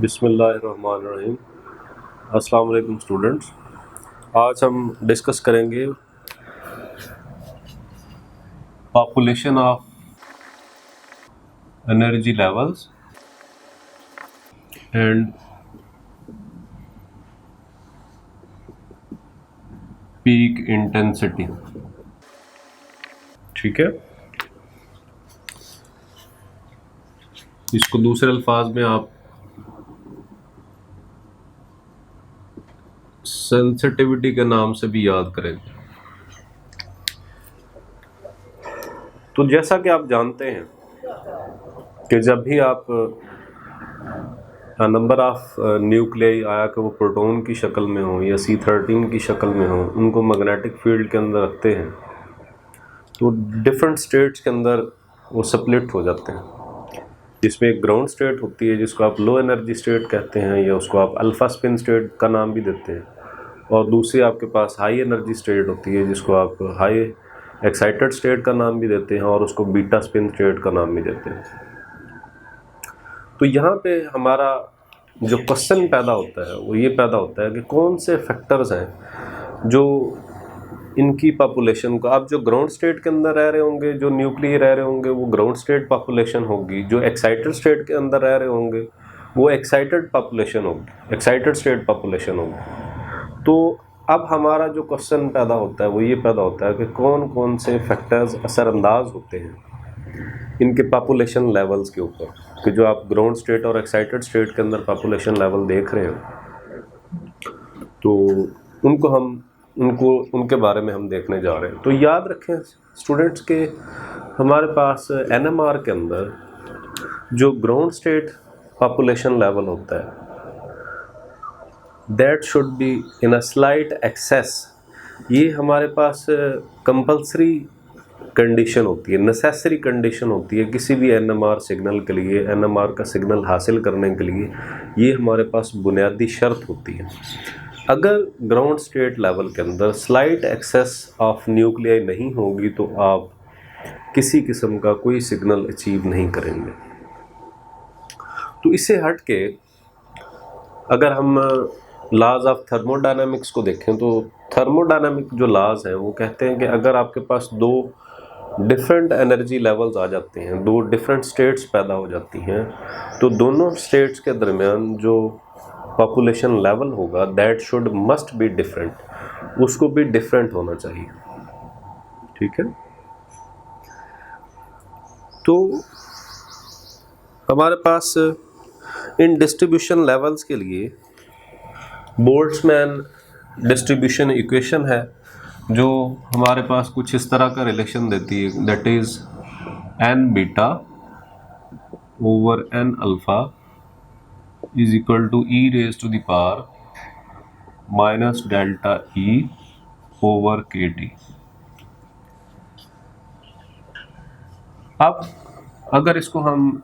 बिस्मिल्लाहिर्रहमानिर्रहीम। अस्सलाम वालेकुम स्टूडेंट्स। आज हम डिस्कस करेंगे population of energy levels and peak intensity. ठीक है, इसको दूसरे अल्फाज में आप सेंसिटिविटी के नाम से भी याद करेंगे। तो जैसा कि आप जानते हैं कि जब भी आप नंबर ऑफ न्यूक्लियाई आया कि वो प्रोटॉन की शक्ल में हो या C13 की शक्ल में हो, उनको मैग्नेटिक फील्ड के अंदर रखते हैं तो डिफरेंट स्टेट्स के अंदर वो स्प्लिट हो जाते हैं। जिसमें एक ग्राउंड स्टेट होती है जिसको आप लो एनर्जी स्टेट कहते हैं या उसको आप अल्फा स्पिन स्टेट का नाम भी देते हैं, और दूसरी आपके पास हाई एनर्जी स्टेट होती है जिसको आप हाई एक्साइटेड स्टेट का नाम भी देते हैं और उसको बीटा स्पिन स्टेट का नाम भी देते हैं। तो यहाँ पे हमारा जो क्वेश्चन पैदा होता है वो ये पैदा होता है कि कौन से फैक्टर्स हैं जो इनकी पॉपुलेशन को, आप जो ग्राउंड स्टेट के अंदर रह रहे होंगे, जो न्यूक्लियर रह रहे होंगे वो ग्राउंड स्टेट पॉपुलेशन होगी, जो एक्साइटेड स्टेट के अंदर रह रहे होंगे वो एक्साइटेड पॉपुलेशन होगी, एक्साइटेड स्टेट पॉपुलेशन होगी। तो अब हमारा जो क्वेश्चन पैदा होता है वो ये पैदा होता है कि कौन कौन से फैक्टर्स असरअंदाज होते हैं इनके पॉपुलेशन लेवल्स के ऊपर, कि जो आप ग्राउंड स्टेट और एक्साइटेड स्टेट के अंदर पॉपुलेशन लेवल देख रहे हो तो उनके बारे में हम देखने जा रहे हैं। तो याद रखें स्टूडेंट्स के हमारे पास NMR के अंदर जो ग्राउंड स्टेट पॉपुलेशन लेवल होता है that should be in a slight excess, ये हमारे पास कंपल्सरी कंडीशन होती है, नेसेसरी कंडीशन होती है किसी भी NMR सिग्नल के लिए, NMR का सिग्नल हासिल करने के लिए ये हमारे पास बुनियादी शर्त होती है। अगर ग्राउंड स्टेट लेवल के अंदर स्लाइट एक्सेस ऑफ न्यूक्लियाई नहीं होगी तो आप किसी किस्म का कोई सिग्नल अचीव नहीं करेंगे। तो इससे हट के अगर हम लॉज ऑफ थर्मोडायनामिक्स को देखें तो थर्मोडायनामिक जो लॉज हैं वो कहते हैं कि अगर आपके पास दो डिफरेंट एनर्जी लेवल्स आ जाते हैं, दो डिफरेंट स्टेट्स पैदा हो जाती हैं, तो दोनों स्टेट्स के दरमियान जो पॉपुलेशन लेवल होगा that should must be different, उसको भी डिफरेंट होना चाहिए। ठीक है, तो हमारे पास इन डिस्ट्रीब्यूशन लेवल्स के लिए बोल्ट्जमैन डिस्ट्रीब्यूशन इक्वेशन है जो हमारे पास कुछ इस तरह का रिलेशन देती है, that is n beta over n alpha is equal to e raised to the power minus delta E over kT। अब अगर इसको हम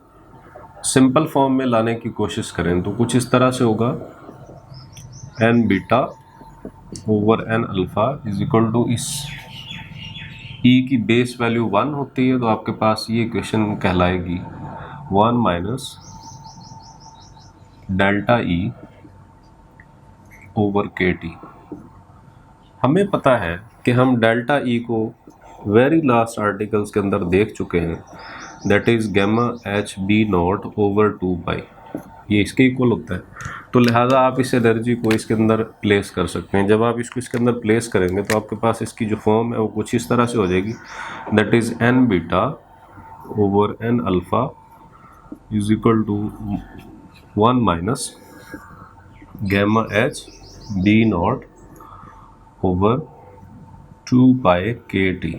सिंपल फॉर्म में लाने की कोशिश करें तो कुछ इस तरह से होगा, n beta over n alpha is equal to, इस E की बेस वैल्यू 1 होती है तो आपके पास ये इक्वेशन कहलाएगी 1 minus delta E over KT। हमें पता है कि हम डेल्टा E को वेरी लास्ट आर्टिकल्स के अंदर देख चुके हैं, that is gamma H B not over 2 pi, ये इसके इक्वल होता है। तो लिहाजा आप इस एनर्जी को इसके अंदर प्लेस कर सकते हैं। जब आप इसको इसके अंदर प्लेस करेंगे तो आपके पास इसकी जो फॉर्म है वो कुछ इस तरह से हो जाएगी, that is n beta over n alpha is equal to 1 minus gamma H B not over 2 pi KT।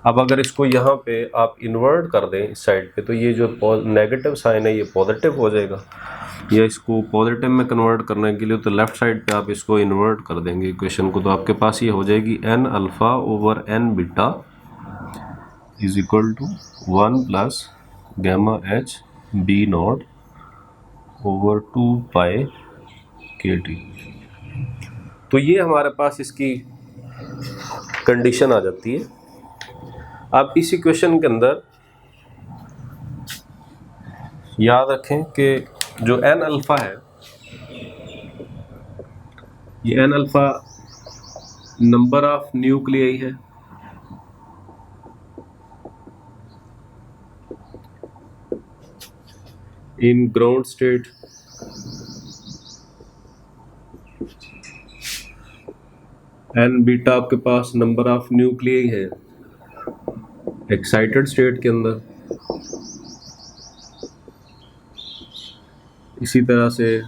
अब अगर इसको यहाँ पे आप इन्वर्ट कर दें इस साइड पे तो ये जो नेगेटिव साइन है ये पॉजिटिव हो जाएगा, या इसको पॉजिटिव में कन्वर्ट करने के लिए तो लेफ़्ट साइड पे आप इसको इन्वर्ट कर देंगे इक्वेशन को, तो आपके पास ये हो जाएगी n alpha over n beta is equal to 1 plus gamma H B not over 2 pi KT। तो ये हमारे पास इसकी कंडीशन आ जाती है। आप इस इक्वेशन के अंदर याद रखें कि जो एन अल्फा है, ये N alpha number of nuclei है, in ground state, N beta आपके पास नंबर ऑफ न्यूक्लियाई है एक्साइटेड स्टेट के अंदर। इसी तरह से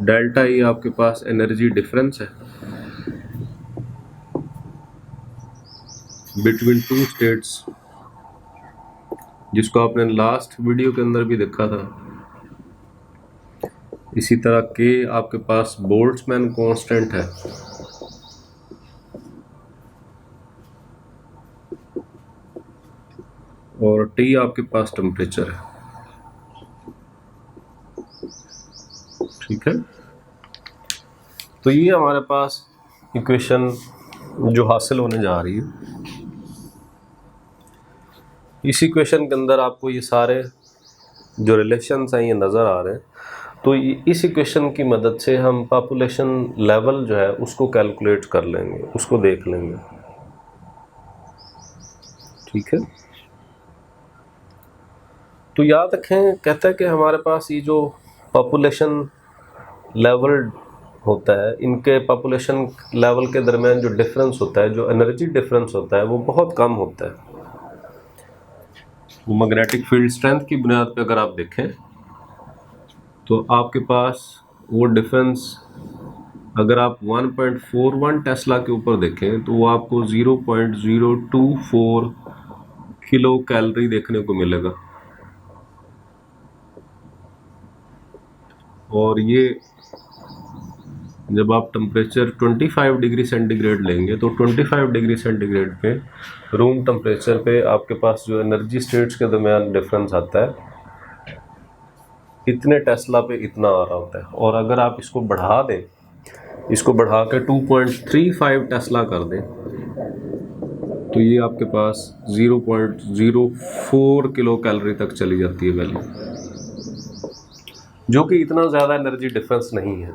डेल्टा ई आपके पास एनर्जी डिफरेंस है बिटवीन टू स्टेट्स, जिसको आपने लास्ट वीडियो के अंदर भी देखा था। इसी तरह के आपके पास बोल्ट्जमैन कांस्टेंट है, और टी आपके पास टेम्परेचर है। ठीक है, तो ये हमारे पास इक्वेशन जो हासिल होने जा रही है। इस इक्वेशन के अंदर आपको ये सारे जो रिलेशंस हैं ये नज़र आ रहे हैं। तो इस इक्वेशन की मदद से हम पॉपुलेशन लेवल जो है उसको कैलकुलेट कर लेंगे, उसको देख लेंगे। ठीक है, तो याद रखें, कहता है कि हमारे पास ये जो पॉपुलेशन लेवल होता है, इनके पॉपुलेशन लेवल के दरमियान जो डिफरेंस होता है, जो एनर्जी डिफरेंस होता है, वो बहुत कम होता है। वो मैग्नेटिक फील्ड स्ट्रेंथ की बुनियाद पे अगर आप देखें तो आपके पास वो डिफरेंस, अगर आप 1.41 टेस्ला के ऊपर देखें तो वो आपको 0.024 किलो कैलोरी देखने को मिलेगा। और ये जब आप टेम्परेचर 25 डिग्री सेंटीग्रेड लेंगे तो 25 डिग्री सेंटीग्रेड पे रूम टेम्परेचर पे आपके पास जो एनर्जी स्टेट्स के दरमियान डिफरेंस आता है, इतने टेस्ला पे इतना आ रहा होता है। और अगर आप इसको बढ़ा दें, इसको बढ़ा के 2.35 टेस्ला कर दें, तो ये आपके पास 0.04 किलो कैलोरी तक चली जाती है वैल्यू, जो कि इतना ज़्यादा एनर्जी डिफरेंस नहीं है।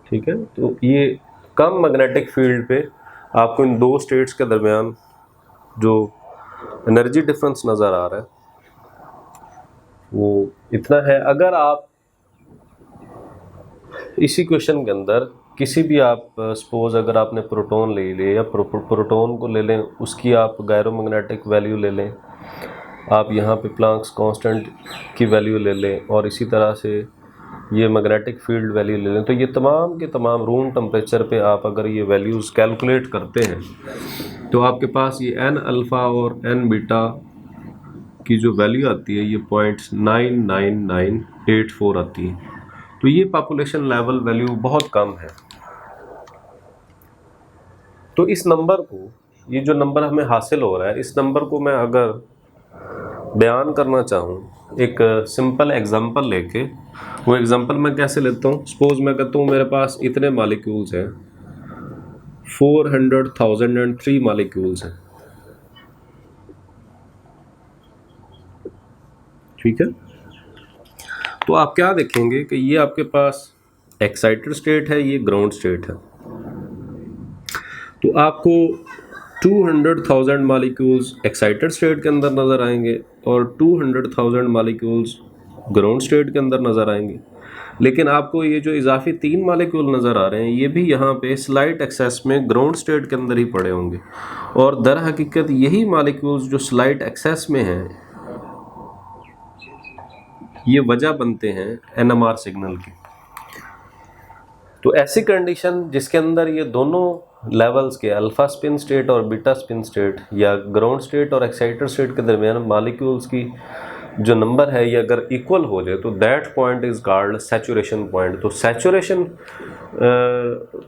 ठीक है, तो ये कम मैग्नेटिक फील्ड पे आपको इन दो स्टेट्स के दरमियान जो एनर्जी डिफरेंस नज़र आ रहा है वो इतना है। अगर आप इसी क्वेश्चन के अंदर किसी भी आप सपोज अगर आपने प्रोटॉन ले लें या प्रोटॉन को ले लें, उसकी आप गायरोमैग्नेटिक वैल्यू ले लें, आप यहाँ पे प्लांक्स कांस्टेंट की वैल्यू ले लें, और इसी तरह से ये मैग्नेटिक फील्ड वैल्यू ले लें, तो ये तमाम के तमाम रूम टेम्परेचर पे आप अगर ये वैल्यूज़ कैलकुलेट करते हैं तो आपके पास ये एन अल्फ़ा और एन बीटा की जो वैल्यू आती है ये 0.99984 आती है। तो ये पॉपुलेशन लेवल वैल्यू बहुत कम है। तो इस नंबर को, ये जो नंबर हमें हासिल हो रहा है, इस नंबर को मैं अगर बयान करना चाहूँ एक सिंपल एग्जांपल लेके, वो एग्जांपल मैं कैसे लेता हूँ, सपोज मैं कहता हूँ मेरे पास इतने मॉलिक्यूल्स हैं, 400,003 मॉलिक्यूल्स हैं। ठीक है, तो आप क्या देखेंगे कि ये आपके पास एक्साइटेड स्टेट है, ये ग्राउंड स्टेट है। तो आपको 200,000 मॉलिक्यूल्स एक्साइटेड स्टेट के अंदर नज़र आएंगे और 200,000 मॉलिक्यूल्स ग्राउंड स्टेट के अंदर नज़र आएंगे। लेकिन आपको ये जो इजाफी 3 मॉलिक्यूल नज़र आ रहे हैं, ये भी यहाँ पे स्लाइट एक्सेस में ग्राउंड स्टेट के अंदर ही पड़े होंगे। और दर हकीकत यही मॉलिक्यूल्स जो स्लाइट एक्सेस में हैं, ये वजह बनते हैं एनएमआर सिग्नल की। तो ऐसी कंडीशन जिसके अंदर ये दोनों लेवल्स के अल्फा स्पिन स्टेट और बीटा स्पिन स्टेट या ग्राउंड स्टेट और एक्साइटेड स्टेट के दरमियान मॉलिक्यूल्स की जो नंबर है ये अगर इक्वल हो जाए तो that point is called saturation point. तो सैचुरेशन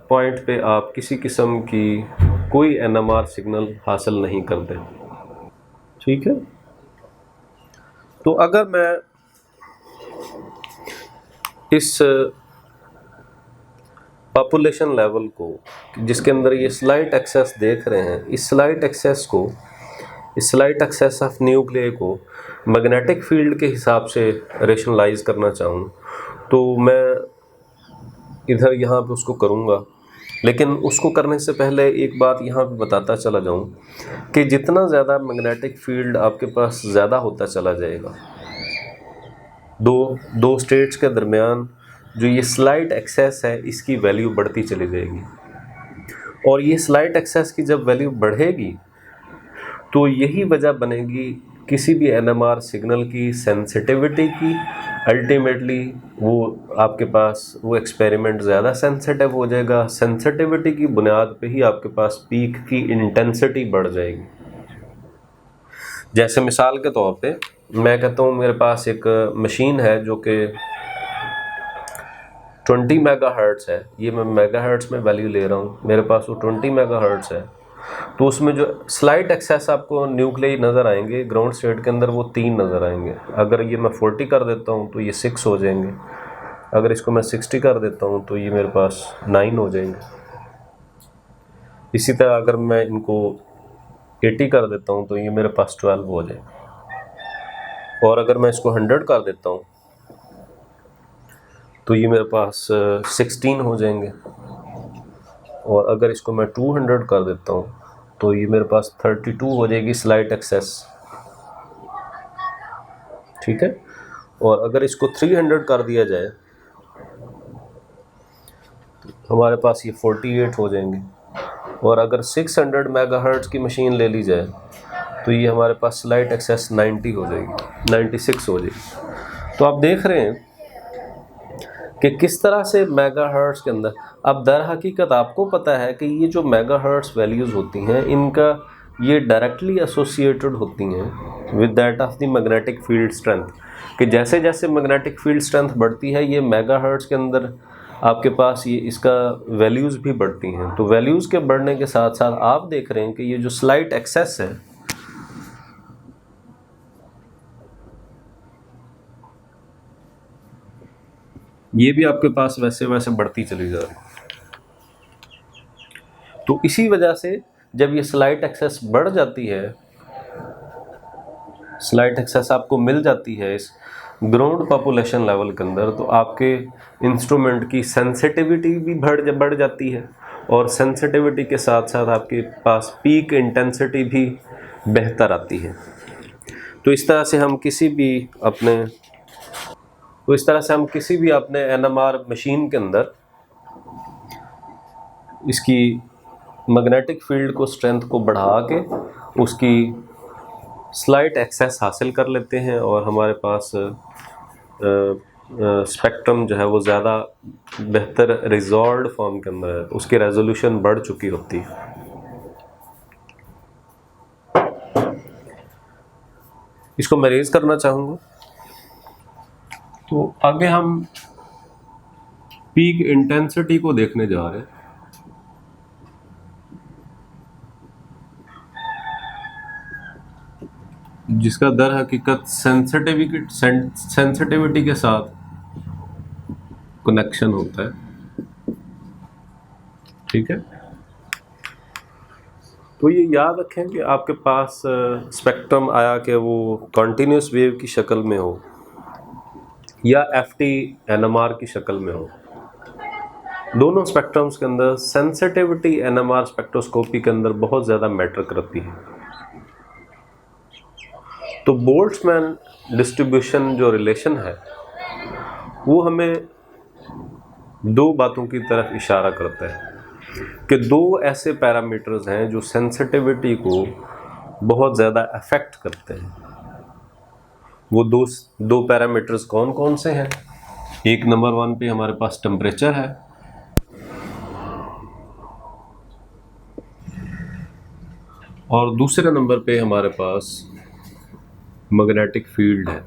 पॉइंट पे आप किसी किस्म की कोई एनएमआर सिग्नल हासिल नहीं करते। ठीक है, तो अगर मैं इस पॉपुलेशन लेवल को जिसके अंदर ये स्लाइट एक्सेस देख रहे हैं, इस स्लाइट एक्सेस को स्लाइट एक्सेस ऑफ न्यूक्लियस को मैग्नेटिक फील्ड के हिसाब से रेशनलाइज करना चाहूँ तो मैं इधर यहाँ पे उसको करूँगा, लेकिन उसको करने से पहले एक बात यहाँ पे बताता चला जाऊँ कि जितना ज़्यादा मैग्नेटिक फील्ड आपके पास ज़्यादा होता चला जाएगा, दो स्टेट्स के दरमियान जो ये स्लाइट एक्सेस है इसकी वैल्यू बढ़ती चली जाएगी। और ये स्लाइट एक्सेस की जब वैल्यू बढ़ेगी तो यही वजह बनेगी किसी भी एनएमआर सिग्नल की सेंसिटिविटी की। अल्टीमेटली वो आपके पास वो एक्सपेरिमेंट ज़्यादा सेंसिटिव हो जाएगा, सेंसिटिविटी की बुनियाद पे ही आपके पास पीक की इंटेंसिटी बढ़ जाएगी। जैसे मिसाल के तौर पे मैं कहता हूँ मेरे पास एक मशीन है जो कि 20 मेगाहर्ट्ज़ है, ये मैं मेगाहर्ट्ज़ में वैल्यू ले रहा हूँ, मेरे पास वो 20 मेगाहर्ट्ज़ है, तो उसमें जो स्लाइट एक्सेस आपको न्यूक्लियस नज़र आएंगे ग्राउंड स्टेट के अंदर वो 3 नज़र आएंगे। अगर ये मैं 40 कर देता हूँ तो ये 6 हो जाएंगे, अगर इसको मैं 60 कर देता हूँ तो ये मेरे पास 9 हो जाएंगे। इसी तरह अगर मैं इनको 80 कर देता हूँ तो ये मेरे पास 12 हो जाएंगे, और अगर मैं इसको 100 कर देता हूँ तो ये मेरे पास 16 हो जाएंगे, और अगर इसको मैं 200 कर देता हूँ तो ये मेरे पास 32 हो जाएगी स्लाइट एक्सेस। ठीक है, और अगर इसको 300 कर दिया जाए तो हमारे पास ये 48 हो जाएंगे, और अगर 600 मेगाहर्ट्ज़ की मशीन ले ली जाए तो ये हमारे पास स्लाइट एक्सेस 90 हो जाएगी, 96 हो जाएगी। तो आप देख रहे हैं कि किस तरह से मेगाहर्ट्ज़ के अंदर, अब दर हकीकत आपको पता है कि ये जो मेगाहर्ट्ज़ वैल्यूज़ होती हैं इनका ये डायरेक्टली एसोसिएटेड होती हैं with that of the magnetic field strength, कि जैसे जैसे मैग्नेटिक फील्ड स्ट्रेंथ बढ़ती है ये मेगाहर्ट्ज़ के अंदर आपके पास ये इसका वैल्यूज़ भी बढ़ती हैं। तो वैल्यूज़ के बढ़ने के साथ साथ आप देख रहे हैं कि ये जो स्लाइट एक्सेस है ये भी आपके पास वैसे वैसे बढ़ती चली जा रही है। तो इसी वजह से जब ये स्लाइट एक्सेस बढ़ जाती है, स्लाइट एक्सेस आपको मिल जाती है इस ग्राउंड पॉपुलेशन लेवल के अंदर, तो आपके इंस्ट्रूमेंट की सेंसिटिविटी भी बढ़ जाती है, और सेंसिटिविटी के साथ साथ आपके पास पीक इंटेंसिटी भी बेहतर आती है। तो इस तरह से हम किसी भी अपने एनएमआर मशीन के अंदर इसकी मैग्नेटिक फील्ड को स्ट्रेंथ को बढ़ा के उसकी स्लाइट एक्सेस हासिल कर लेते हैं, और हमारे पास स्पेक्ट्रम जो है वो ज़्यादा बेहतर रिजॉल्व्ड फॉर्म के अंदर है, उसकी रेजोल्यूशन बढ़ चुकी होती है। इसको मैं रेज करना चाहूँगा। तो आगे हम पीक इंटेंसिटी को देखने जा रहे हैं। जिसका दर हकीकत सेंसिटिविटी के साथ कनेक्शन होता है। ठीक है, तो ये याद रखें कि आपके पास स्पेक्ट्रम आया कि वो कॉन्टीन्यूस वेव की शक्ल में हो या एफटी एनएमआर की शक्ल में हो, दोनों स्पेक्ट्रम्स के अंदर सेंसिटिविटी एनएमआर स्पेक्ट्रोस्कोपी के अंदर बहुत ज़्यादा मैटर करती है। तो बोल्ट्जमैन डिस्ट्रीब्यूशन जो रिलेशन है वो हमें दो बातों की तरफ इशारा करता है कि दो ऐसे पैरामीटर्स हैं जो सेंसिटिविटी को बहुत ज़्यादा अफेक्ट करते हैं। वो दो पैरामीटर्स कौन कौन से हैं? एक नंबर 1 पे हमारे पास टेम्परेचर है, और दूसरे नंबर पे हमारे पास मैग्नेटिक फील्ड है।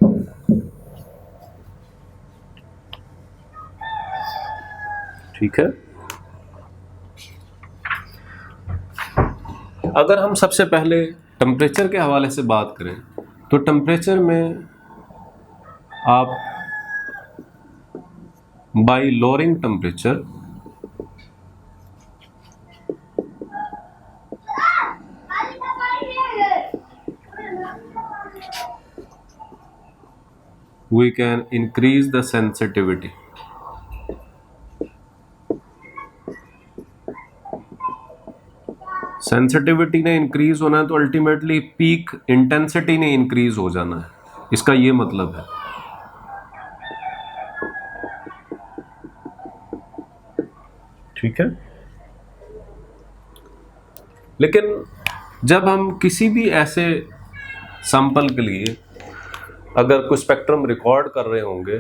ठीक है, अगर हम सबसे पहले टेम्परेचर के हवाले से बात करें तो टेम्परेचर में आप bye lowering temperature we can increase the sensitivity. Sensitivity ने इंक्रीज होना है तो अल्टीमेटली पीक इंटेंसिटी ने इंक्रीज हो जाना है, इसका ये मतलब है। ठीक है, लेकिन जब हम किसी भी ऐसे सैंपल के लिए अगर कोई स्पेक्ट्रम रिकॉर्ड कर रहे होंगे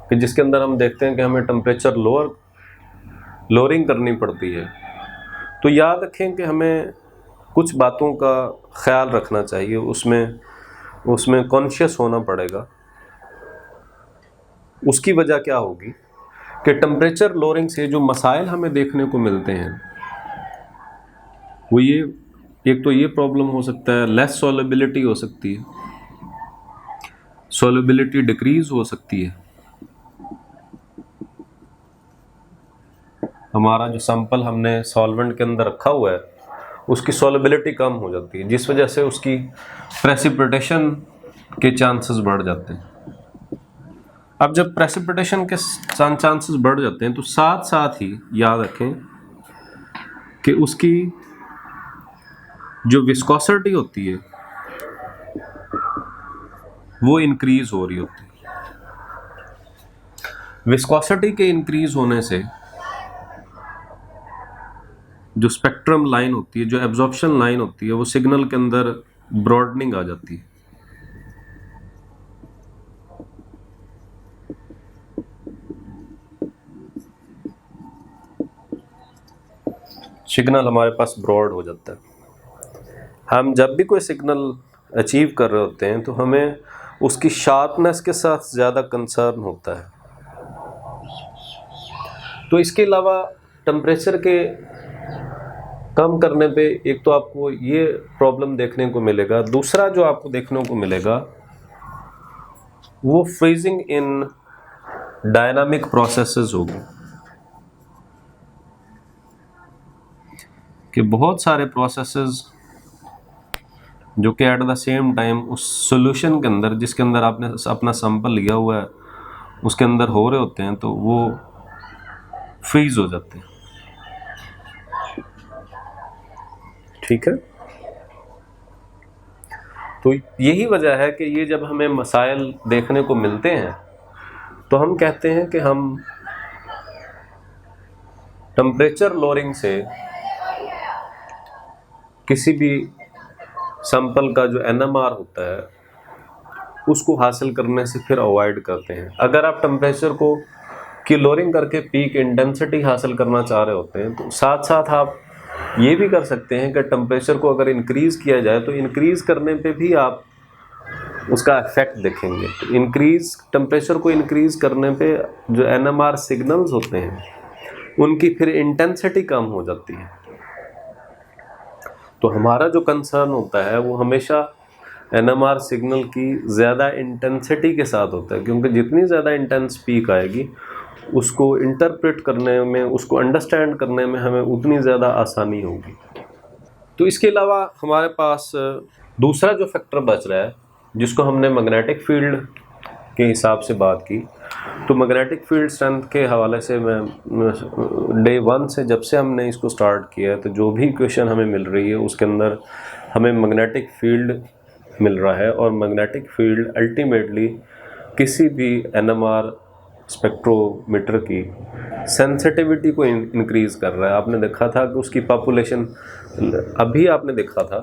कि जिसके अंदर हम देखते हैं कि हमें टेम्परेचर लोअरिंग करनी पड़ती है, तो याद रखें कि हमें कुछ बातों का ख्याल रखना चाहिए, उसमें कॉन्शियस होना पड़ेगा। उसकी वजह क्या होगी कि टेम्परेचर लोअरिंग से जो मसाइल हमें देखने को मिलते हैं वो ये, एक तो ये प्रॉब्लम हो सकता है, लेस सॉल्युबिलिटी हो सकती है, सॉल्युबिलिटी डिक्रीज हो सकती है, हमारा जो सैंपल हमने सॉल्वेंट के अंदर रखा हुआ है उसकी सॉल्युबिलिटी कम हो जाती है, जिस वजह से उसकी प्रेसिपिटेशन के चांसेस बढ़ जाते हैं। अब जब प्रेसिपिटेशन के चांसेस बढ़ जाते हैं तो साथ साथ ही याद रखें कि उसकी जो विस्कोसिटी होती है वो इंक्रीज हो रही होती है। विस्कोसिटी के इंक्रीज होने से जो स्पेक्ट्रम लाइन होती है, जो एब्जॉर्प्शन लाइन होती है, वो सिग्नल के अंदर ब्रॉडनिंग आ जाती है। सिग्नल हमारे पास ब्रॉड हो जाता है। हम जब भी कोई सिग्नल अचीव कर रहे होते हैं तो हमें उसकी शार्पनेस के साथ ज़्यादा कंसर्न होता है। तो इसके अलावा टेम्परेचर के कम करने पे एक तो आपको ये प्रॉब्लम देखने को मिलेगा, दूसरा जो आपको देखने को मिलेगा वो फ्रीजिंग इन डायनामिक प्रोसेसेस होगी, कि बहुत सारे प्रोसेसेस जो कि एट द सेम टाइम उस सॉल्यूशन के अंदर, जिसके अंदर आपने अपना सैंपल लिया हुआ है, उसके अंदर हो रहे होते हैं, तो वो फ्रीज हो जाते हैं। ठीक है, तो यही वजह है कि ये जब हमें मसाइल देखने को मिलते हैं तो हम कहते हैं कि हम टेम्परेचर लोअरिंग से किसी भी सैंपल का जो NMR होता है उसको हासिल करने से फिर अवॉइड करते हैं। अगर आप टेम्परेचर की लोअरिंग करके पीक इंटेंसिटी हासिल करना चाह रहे होते हैं तो साथ साथ आप ये भी कर सकते हैं कि टेम्परेचर को अगर इंक्रीज़ किया जाए तो इंक्रीज़ करने पे भी आप उसका इफेक्ट देखेंगे। तो टेम्परेचर को इंक्रीज़ करने पे जो NMR सिग्नल्स होते हैं उनकी फिर इंटेंसिटी कम हो जाती है। तो हमारा जो कंसर्न होता है वो हमेशा NMR सिग्नल की ज़्यादा इंटेंसिटी के साथ होता है, क्योंकि जितनी ज़्यादा इंटेंस पीक आएगी उसको इंटरप्रेट करने में, उसको अंडरस्टैंड करने में हमें उतनी ज़्यादा आसानी होगी। तो इसके अलावा हमारे पास दूसरा जो फैक्टर बच रहा है जिसको हमने मैग्नेटिक फील्ड के हिसाब से बात की, तो मैग्नेटिक फील्ड स्ट्रेंथ के हवाले से मैं डे 1 से जब से हमने इसको स्टार्ट किया है तो जो भी क्वेश्चन हमें मिल रही है उसके अंदर हमें मैग्नेटिक फील्ड मिल रहा है, और मैग्नेटिक फील्ड अल्टीमेटली किसी भी NMR स्पेक्ट्रोमीटर की सेंसिटिविटी को इंक्रीज़ कर रहा है। आपने देखा था कि उसकी पॉपुलेशन, अभी आपने देखा था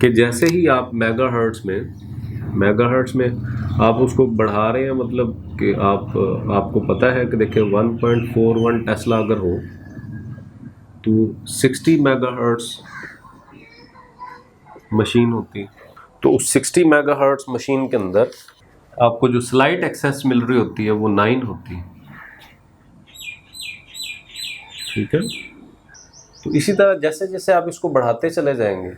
कि जैसे ही आप मेगाहर्ट्ज़ में आप उसको बढ़ा रहे हैं, मतलब कि आपको पता है कि देखिए 1.41 टेस्ला अगर हो तो 60 मेगाहर्ट्ज़ मशीन होती, तो उस 60 मेगाहर्ट्ज़ मशीन के अंदर आपको जो स्लाइट एक्सेस मिल रही होती है वो 9 होती है। ठीक है, तो इसी तरह जैसे जैसे आप इसको बढ़ाते चले जाएंगे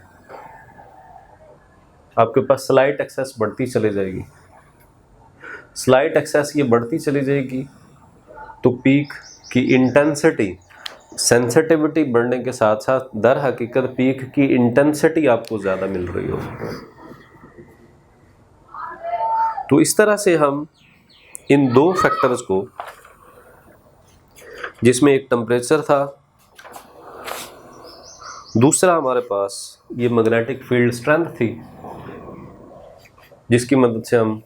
आपके पास स्लाइट एक्सेस बढ़ती चली जाएगी। स्लाइट एक्सेस ये बढ़ती चली जाएगी तो पीक की इंटेंसिटी, सेंसिटिविटी बढ़ने के साथ साथ दर हकीकत पीक की इंटेंसिटी आपको ज़्यादा मिल रही होगी। तो इस तरह से हम इन दो फैक्टर्स को, जिसमें एक टेम्परेचर था, दूसरा हमारे पास ये मैग्नेटिक फील्ड स्ट्रेंथ थी, जिसकी मदद से हम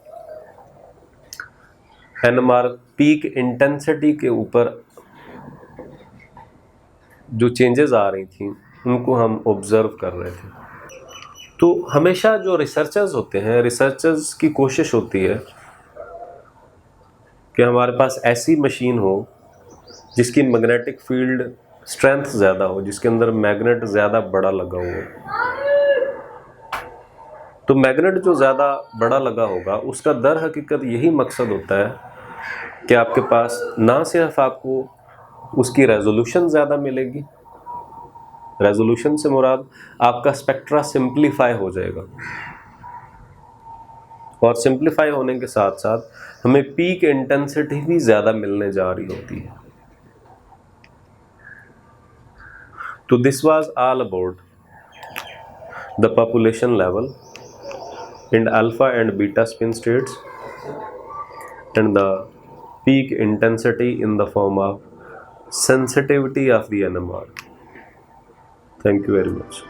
NMR पीक इंटेंसिटी के ऊपर जो चेंजेस आ रही थी उनको हम ऑब्जर्व कर रहे थे। तो हमेशा जो रिसर्चर्स होते हैं, रिसर्चर्स की कोशिश होती है कि हमारे पास ऐसी मशीन हो जिसकी मैग्नेटिक फील्ड स्ट्रेंथ ज़्यादा हो, जिसके अंदर मैग्नेट ज़्यादा बड़ा लगा हो। तो मैग्नेट जो ज़्यादा बड़ा लगा होगा उसका दर हकीकत यही मकसद होता है कि आपके पास ना सिर्फ आपको उसकी रेजोल्यूशन ज़्यादा मिलेगी, रेजोल्यूशन से मुराद आपका स्पेक्ट्रा सिंप्लीफाई हो जाएगा, और सिंप्लीफाई होने के साथ साथ हमें पीक इंटेंसिटी भी ज़्यादा मिलने जा रही होती है। तो this was all about the population level in alpha and beta spin states and the peak intensity in the form of sensitivity of the NMR. Thank you very much.